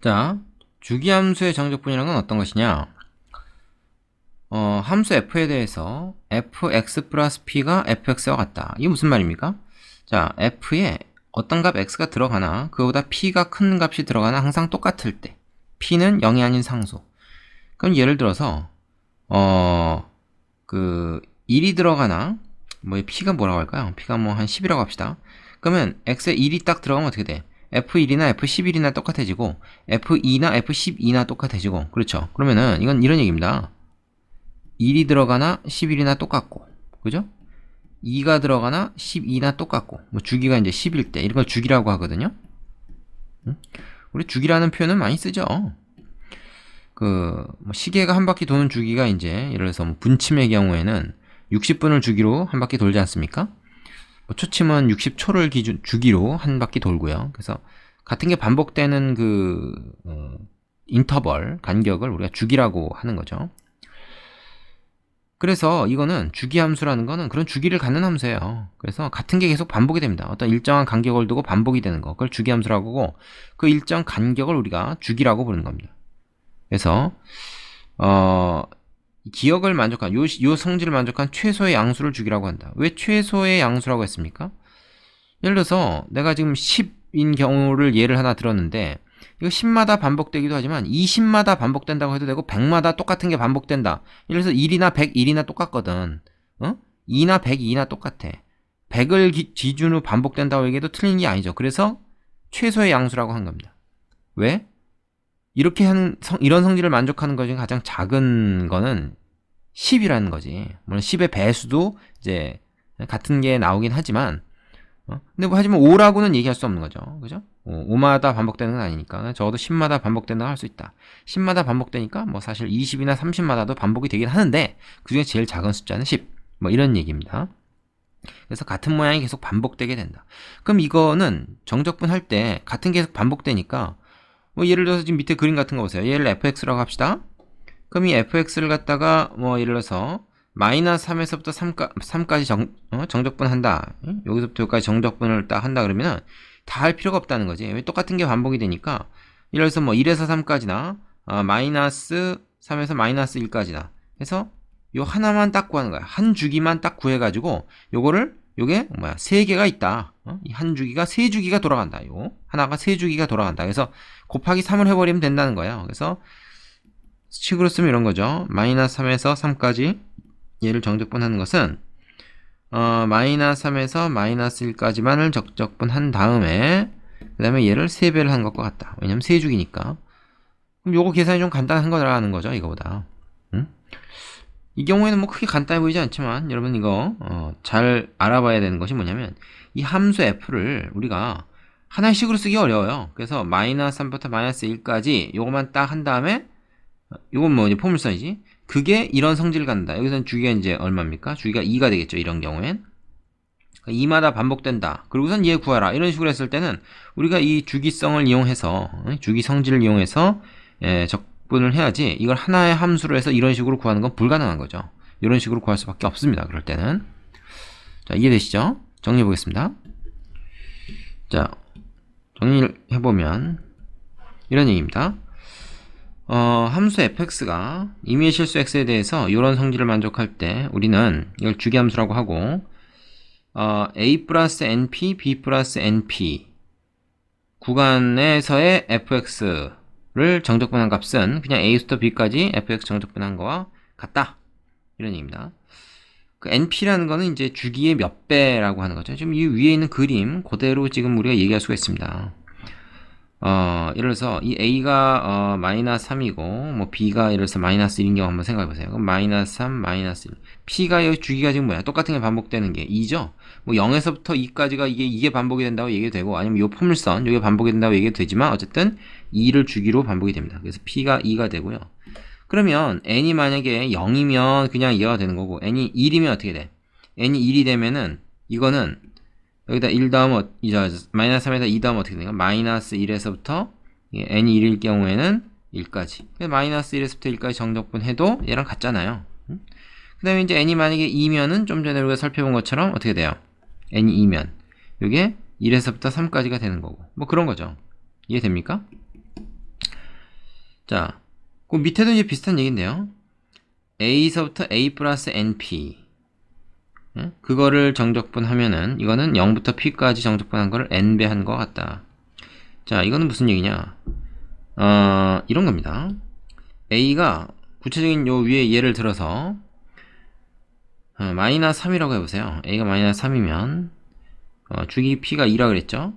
자, 주기함수의 정적분이란 건 어떤 것이냐? 함수 f에 대해서 fx 플러스 p가 fx와 같다. 이게 무슨 말입니까? 자, f에 어떤 값 x가 들어가나 그거보다 p가 큰 값이 들어가나 항상 똑같을 때 p는 0이 아닌 상수. 그럼 예를 들어서 1이 들어가나 뭐 p가 뭐라고 할까요? p가 뭐 한 10이라고 합시다. 그러면 x에 1이 딱 들어가면 어떻게 돼? F1이나 F11이나 똑같아지고 F2나 F12나 똑같아지고 그렇죠? 그러면은 이건 이런 얘기입니다. 1이 들어가나 11이나 똑같고 그죠? 2가 들어가나 12나 똑같고 뭐 주기가 이제 10일 때 이런 걸 주기라고 하거든요. 우리 주기라는 표현은 많이 쓰죠. 뭐 시계가 한 바퀴 도는 주기가 이제 예를 들어서 뭐 분침의 경우에는 60분을 주기로 한 바퀴 돌지 않습니까? 뭐 초침은 60초를 주기로 한 바퀴 돌고요. 그래서 같은 게 반복되는 인터벌 간격을 우리가 주기라고 하는 거죠. 그래서 이거는 주기함수라는 거는 그런 주기를 갖는 함수예요. 그래서 같은 게 계속 반복이 됩니다. 어떤 일정한 간격을 두고 반복이 되는 거, 그걸 주기함수라고 하고 그 일정 간격을 우리가 주기라고 부르는 겁니다. 그래서 기억을 만족한 요 성질을 만족한 최소의 양수를 주기라고 한다. 왜 최소의 양수라고 했습니까? 예를 들어서 내가 지금 10인 경우를 예를 하나 들었는데 이거 10마다 반복되기도 하지만 20마다 반복된다고 해도 되고 100마다 똑같은 게 반복된다. 예를 들어서 1이나 100, 1이나 똑같거든. 2나 100, 2나 똑같아. 100을 기준으로 반복된다고 얘기해도 틀린 게 아니죠. 그래서 최소의 양수라고 한 겁니다. 왜? 이렇게 이런 성질을 만족하는 것 중에 가장 작은 거는 10이라는 거지. 물론 10의 배수도 이제 같은 게 나오긴 하지만 근데 뭐 하지만 5라고는 얘기할 수 없는 거죠. 그죠? 5마다 반복되는 건 아니니까 적어도 10마다 반복된다고 할 수 있다. 10마다 반복되니까 뭐 사실 20이나 30마다도 반복이 되긴 하는데 그중에 제일 작은 숫자는 10. 뭐 이런 얘기입니다. 그래서 같은 모양이 계속 반복되게 된다. 그럼 이거는 정적분 할 때 같은 게 계속 반복되니까 뭐 예를 들어서 지금 밑에 그림 같은 거 보세요. 얘를 fx라고 합시다. 그럼 이 fx를 갖다가 뭐 예를 들어서 마이너스 3에서부터 3까지 정적분 한다. 여기서부터 여기까지 정적분을 딱 한다 그러면은 다 할 필요가 없다는 거지. 왜 똑같은 게 반복이 되니까 예를 들어서 뭐 1에서 3까지나 마이너스 3에서 마이너스 1까지나 해서 요 하나만 딱 구하는 거야. 한 주기만 딱 구해가지고 요게 뭐야 3개가 있다. 이 한 주기가 3주기가 돌아간다. 요 하나가 3주기가 돌아간다. 그래서 곱하기 3을 해버리면 된다는 거예요. 그래서 식으로 쓰면 이런 거죠. 마이너스 3에서 3까지 얘를 정적분하는 것은 마이너스 3에서 마이너스 1까지만을 정적분한 다음에 그 다음에 얘를 3배를 한 것과 같다. 왜냐면 3주기니까. 그럼 요거 계산이 좀 간단한 거라는 거죠. 이거보다. 이 경우에는 뭐 크게 간단해 보이지 않지만 여러분 이거 잘 알아봐야 되는 것이 뭐냐면 이 함수 f를 우리가 하나의 식으로 쓰기 어려워요. 그래서 마이너스 3부터 마이너스 1까지 요거만 딱 한 다음에 요건 뭐 이제 포물선이지. 그게 이런 성질을 갖는다. 여기서는 주기가 이제 얼마입니까? 주기가 2가 되겠죠. 이런 경우엔 2마다 반복된다. 그리고선 얘 구하라. 이런 식으로 했을 때는 우리가 이 주기성을 이용해서 주기 성질을 이용해서 적분을 해야지 이걸 하나의 함수로 해서 이런 식으로 구하는 건 불가능한 거죠. 이런 식으로 구할 수밖에 없습니다. 그럴 때는 자 이해되시죠? 정리해 보겠습니다. 자 정리를 해보면 이런 얘기입니다. 함수 fx가 임의의 실수 x에 대해서 이런 성질을 만족할 때 우리는 이걸 주기함수라고 하고 a 플러스 np, b 플러스 np 구간에서의 fx를 정적분한 값은 그냥 a부터 b까지 fx 정적분한 거와 같다. 이런 얘기입니다. 그 np라는 거는 이제 주기의 몇 배라고 하는 거죠. 지금 이 위에 있는 그림 그대로 지금 우리가 얘기할 수가 있습니다. 예를 들어서 이 a가 마이너스 3이고 뭐 b가 예를 들어서 마이너스 1인 경우 한번 생각해 보세요. 그럼 마이너스 3, 마이너스 1. p가 여기 주기가 지금 뭐야? 똑같은 게 반복되는 게 2죠. 뭐 0에서부터 2까지가 이게 반복이 된다고 얘기도 되고 아니면 요 포물선 이게 반복이 된다고 얘기도 되지만 어쨌든 2를 주기로 반복이 됩니다. 그래서 p가 2가 되고요. 그러면 n이 만약에 0이면 그냥 2가 되는 거고 n이 1이면 어떻게 돼? n이 1이 되면은 이거는 여기다 1 다음 마이너스 3에다 2 다음 어떻게 되냐? 마이너스 1에서부터 n이 1일 경우에는 1까지. 마이너스 1에서부터 1까지 정적분 해도 얘랑 같잖아요. 그 다음에 이제 n이 만약에 2면은 좀 전에 우리가 살펴본 것처럼 어떻게 돼요? n이 2면 이게 1에서부터 3까지가 되는 거고 뭐 그런 거죠. 이해됩니까? 자, 그 밑에도 이제 비슷한 얘기인데요. a서부터 a 플러스 np. 그거를 정적분 하면은, 이거는 0부터 p까지 정적분한 거를 n배 한 것 같다. 자, 이거는 무슨 얘기냐? 이런 겁니다. a가 구체적인 요 위에 예를 들어서, 마이너스 3이라고 해보세요. a가 마이너스 3이면, 주기 p가 2라고 그랬죠?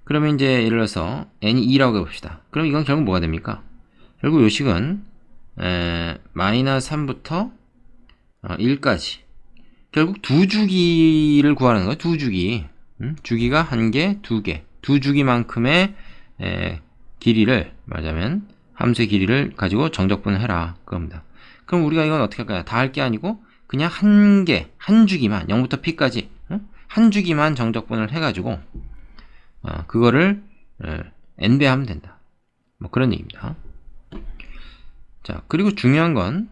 그러면 이제 예를 들어서 n이 2라고 해봅시다. 그럼 이건 결국 뭐가 됩니까? 결국 요 식은, 마이너스 3부터 1까지. 결국 두 주기를 구하는 거예요. 두 주기. 주기가 한 개, 두 개. 두 주기만큼의 길이를 말하자면 함수의 길이를 가지고 정적분을 해라. 그겁니다. 그럼 우리가 이건 어떻게 할까요? 다 할 게 아니고 그냥 한 개, 한 주기만 0부터 p까지 한 주기만 정적분을 해가지고 그거를 n배 하면 된다. 뭐 그런 얘기입니다. 자, 그리고 중요한 건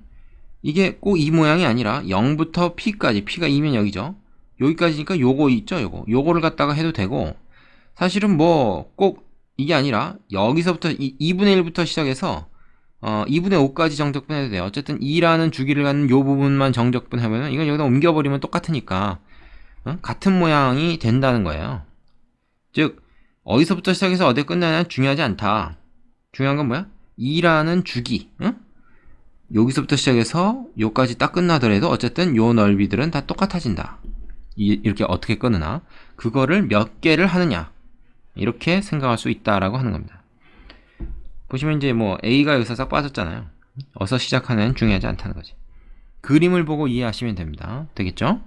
이게 꼭 이 모양이 아니라 0부터 p까지, p가 2면 여기죠. 여기까지니까 요거 있죠, 요거를 갖다가 해도 되고, 사실은 뭐 꼭 이게 아니라 여기서부터 2분의 1부터 시작해서 2분의 5까지 정적분 해도 돼요. 어쨌든 2라는 주기를 갖는 요 부분만 정적분 해보면 이건 여기다 옮겨버리면 똑같으니까 같은 모양이 된다는 거예요. 즉 어디서부터 시작해서 어디에 끝나냐는 중요하지 않다. 중요한 건 뭐야? 2라는 주기, 여기서부터 시작해서 요까지 딱 끝나더라도 어쨌든 요 넓이들은 다 똑같아진다. 이렇게 어떻게 끊으나 그거를 몇 개를 하느냐, 이렇게 생각할 수 있다라고 하는 겁니다. 보시면 이제 뭐 A가 여기서 싹 빠졌잖아요. 어서 시작하는 중요하지 않다는 거지. 그림을 보고 이해하시면 됩니다. 되겠죠?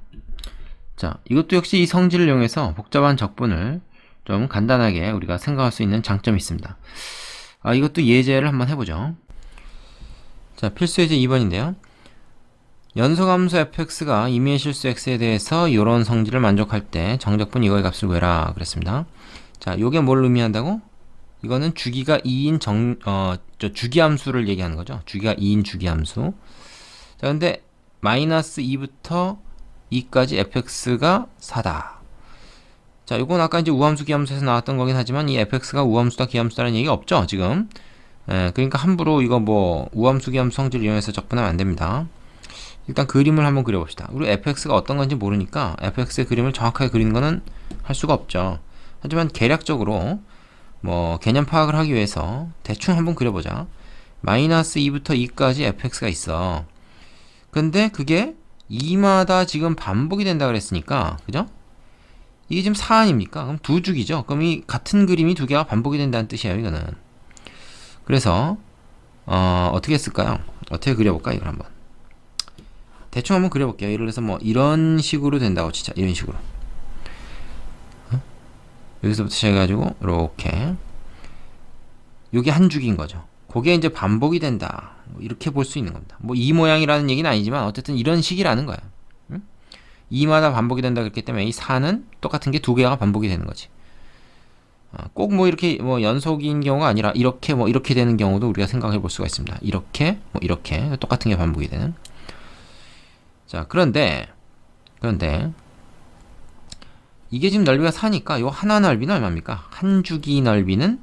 자, 이것도 역시 이 성질을 이용해서 복잡한 적분을 좀 간단하게 우리가 생각할 수 있는 장점이 있습니다. 이것도 예제를 한번 해보죠. 자, 필수예제 2번인데요. 연소함수 fx가 임의의 실수 x에 대해서 이런 성질을 만족할 때 정적분 이거의 값을 구해라 그랬습니다. 자, 요게 뭘 의미한다고? 이거는 주기가 2인 주기함수를 얘기하는 거죠. 주기가 2인 주기함수. 자, 근데 마이너스 2부터 2까지 fx가 4다. 자, 요건 아까 이제 우함수 기함수에서 나왔던 거긴 하지만 이 fx가 우함수다 기함수다라는 얘기가 없죠, 지금. 그러니까 함부로 이거 뭐 우함수 기함수 성질을 이용해서 적분하면 안 됩니다. 일단 그림을 한번 그려봅시다. 그리고 fx가 어떤 건지 모르니까 fx의 그림을 정확하게 그리는 거는 할 수가 없죠. 하지만 계략적으로 뭐 개념 파악을 하기 위해서 대충 한번 그려보자. 마이너스 2부터 2까지 fx가 있어. 근데 그게 2마다 지금 반복이 된다 그랬으니까, 그죠? 이게 지금 4 아닙니까? 그럼 두 주기죠. 그럼 이 같은 그림이 두 개가 반복이 된다는 뜻이에요, 이거는. 그래서 어떻게 했을까요? 어떻게 그려볼까, 이걸 한번. 대충 한번 그려볼게요. 예를 들어서 뭐 이런 식으로 된다고 치자. 이런 식으로. 여기서부터 시작해가지고 이렇게. 요게 한 주기인 거죠. 그게 이제 반복이 된다. 이렇게 볼 수 있는 겁니다. 뭐 이 모양이라는 얘기는 아니지만 어쨌든 이런 식이라는 거야. 2마다 반복이 된다 그랬기 때문에 이 4는 똑같은 게 두 개가 반복이 되는 거지. 꼭 뭐 이렇게 뭐 연속인 경우가 아니라 이렇게 뭐 이렇게 되는 경우도 우리가 생각해 볼 수가 있습니다. 이렇게 뭐 이렇게 똑같은 게 반복이 되는. 자, 그런데 이게 지금 넓이가 4니까 요 하나 넓이는 얼마입니까? 한 주기 넓이는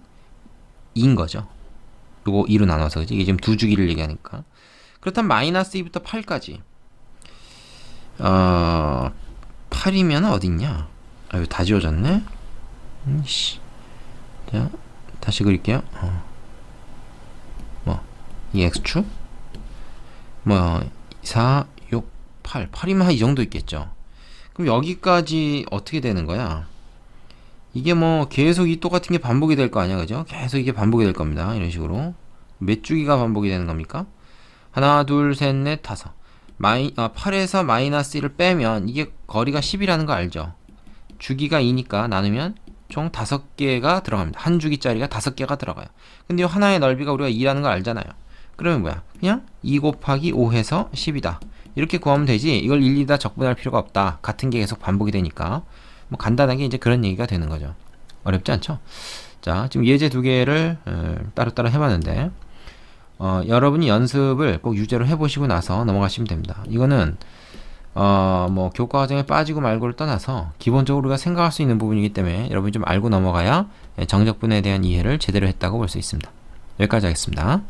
2인 거죠. 요거 2로 나눠서, 그지? 이게 지금 두 주기를 얘기하니까. 그렇다면 마이너스 2부터 8까지 8이면 어딨냐? 이거 다 지워졌네? 자, 다시 그릴게요. 이 x축? 4, 6, 8이면 한 이 정도 있겠죠. 그럼 여기까지 어떻게 되는 거야? 이게 뭐 계속 이 똑같은 게 반복이 될 거 아니야, 그죠? 계속 이게 반복이 될 겁니다. 이런 식으로. 몇 주기가 반복이 되는 겁니까? 하나, 둘, 셋, 넷, 다섯. 8에서 마이너스 1을 빼면 이게 거리가 10이라는 거 알죠? 주기가 2니까 나누면 총 5개가 들어갑니다. 한 주기짜리가 5개가 들어가요. 근데 이 하나의 넓이가 우리가 2라는 걸 알잖아요. 그러면 뭐야? 그냥 2 곱하기 5 해서 10이다. 이렇게 구하면 되지, 이걸 일일이 다 적분할 필요가 없다. 같은 게 계속 반복이 되니까. 뭐 간단하게 이제 그런 얘기가 되는 거죠. 어렵지 않죠? 자, 지금 예제 두 개를 따로따로 해봤는데 여러분이 연습을 꼭 유제로 해보시고 나서 넘어가시면 됩니다. 이거는 뭐 교과 과정에 빠지고 말고를 떠나서 기본적으로 우리가 생각할 수 있는 부분이기 때문에 여러분이 좀 알고 넘어가야 정적분에 대한 이해를 제대로 했다고 볼 수 있습니다. 여기까지 하겠습니다.